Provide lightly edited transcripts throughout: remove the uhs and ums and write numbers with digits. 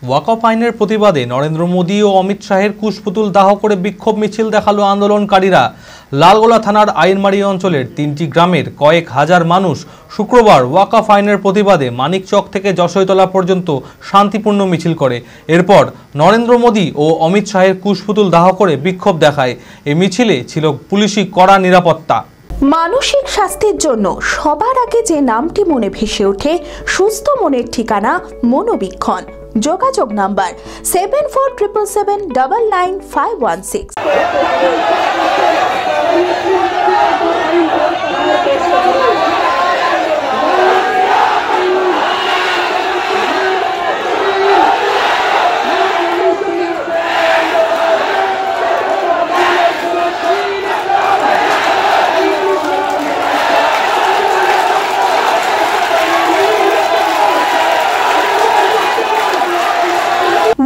ওয়াকফ আইনের প্রতিবাদে নরেন্দ্র মোদী ও অমিত শাহের কুশপুতুল দাহ করে বিক্ষোভ মিছিল দেখালো আন্দোলনকারীরা। লালগোলা থানার আইনমারি অঞ্চলের 3টি গ্রামের কয়েক হাজার মানুষ শুক্রবার ওয়াকফ আইনের প্রতিবাদে মানিকচক থেকে যশোইতলা পর্যন্ত শান্তিপূর্ণ মিছিল করে। এরপর নরেন্দ্র মোদী ও অমিত শাহের কুশপুতুল দাহ করে বিক্ষোভ দেখায়। এই মিছিলে ছিল পুলিশি কড়া নিরাপত্তা। মানসিক স্বাস্থ্যের জন্য সবার আগে যে নামটি মনে ভেসে ওঠে, সুস্থ মনের ঠিকানা মনোবীক্ষণ। যোগাযোগ নাম্বার 7477799516।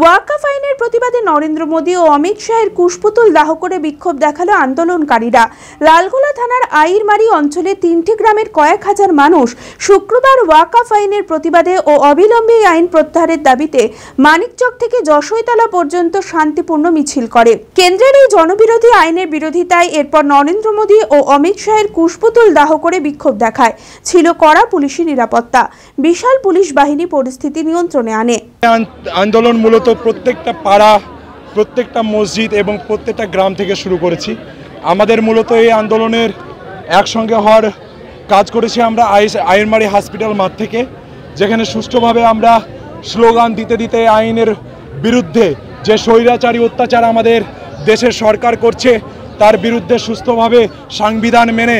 ওয়াকফ আইনের প্রতিবাদে নরেন্দ্র মোদী ও অমিত শাহের কুশপুতুল দাহ করে বিক্ষোভ দেখালো আন্দোলনকারীরা। লালগোলা থানার আইরমারি অঞ্চলে 3টি গ্রামের কয়েক হাজার মানুষ শুক্রবার ওয়াকফ আইনের প্রতিবাদে ও অবিলম্বে আইন প্রত্যাহারের দাবিতে মানিকচক থেকে যশোইতলা পর্যন্ত শান্তিপূর্ণ মিছিল করে। কেন্দ্রের এই জনবিরোধী আইনের বিরোধিতায় এরপর নরেন্দ্র মোদী ও অমিত শাহের কুশপুতুল দাহ করে বিক্ষোভ দেখায়। ছিল কড়া পুলিশি নিরাপত্তা। বিশাল পুলিশ বাহিনী পরিস্থিতি নিয়ন্ত্রণে আনে। আন্দোলন মূলত প্রত্যেকটা পাড়া, প্রত্যেকটা মসজিদ এবং প্রত্যেকটা গ্রাম থেকে শুরু করেছি। আমাদের মূলত এই আন্দোলনের একসঙ্গে হওয়ার কাজ করেছি আমরা আইনমারি হসপিটাল মাঠ থেকে, যেখানে সুষ্ঠুভাবে আমরা স্লোগান দিতে দিতে আইনের বিরুদ্ধে যে স্বৈরাচারী অত্যাচার আমাদের দেশের সরকার করছে তার বিরুদ্ধে সুস্থভাবে সংবিধান মেনে,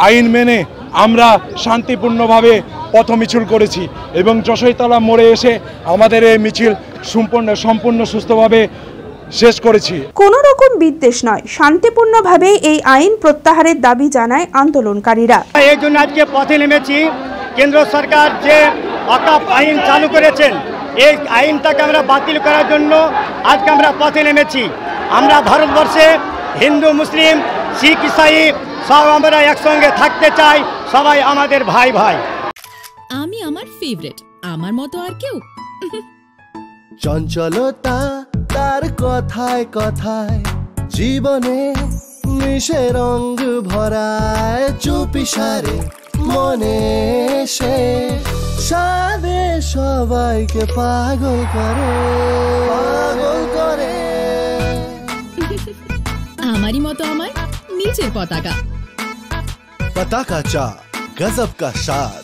আইন মেনে আমরা শান্তিপূর্ণভাবে পথ মিছিল করেছি এবং যশোইতলা মোড়ে এসে আমাদের এই মিছিল সম্পূর্ণ সুস্থভাবে শেষ করেছি। কোনো রকম বিদ্বেষ নয়, শান্তিপূর্ণভাবে এই আইন প্রত্যাহারের দাবি জানায় আন্দোলনকারীরা। এই জন্য আজকে পথে নেমেছি। কেন্দ্র সরকার যে ওয়াকফ আইন চালু করেছেন, এই আইনটাকে আমরা বাতিল করার জন্য আজকে আমরা পথে নেমেছি। আমরা ভারতবর্ষে হিন্দু, মুসলিম, শিখ, ইসাই সব আমরা একসঙ্গে থাকতে চাই। সবাই আমাদের ভাই ভাই। আমি আমার ফেভারিট, আমার মতো আর কেউ। চঞ্চলতা তার কথায় কথায় জীবনে মিশে রঙ ভরায়, চুপি সারে মনে সে সাদে সবাইকে পাগল করে। আমারই মতো আমার নিচের পতাকা। পতাকা চা, গজব কা স্বাদ।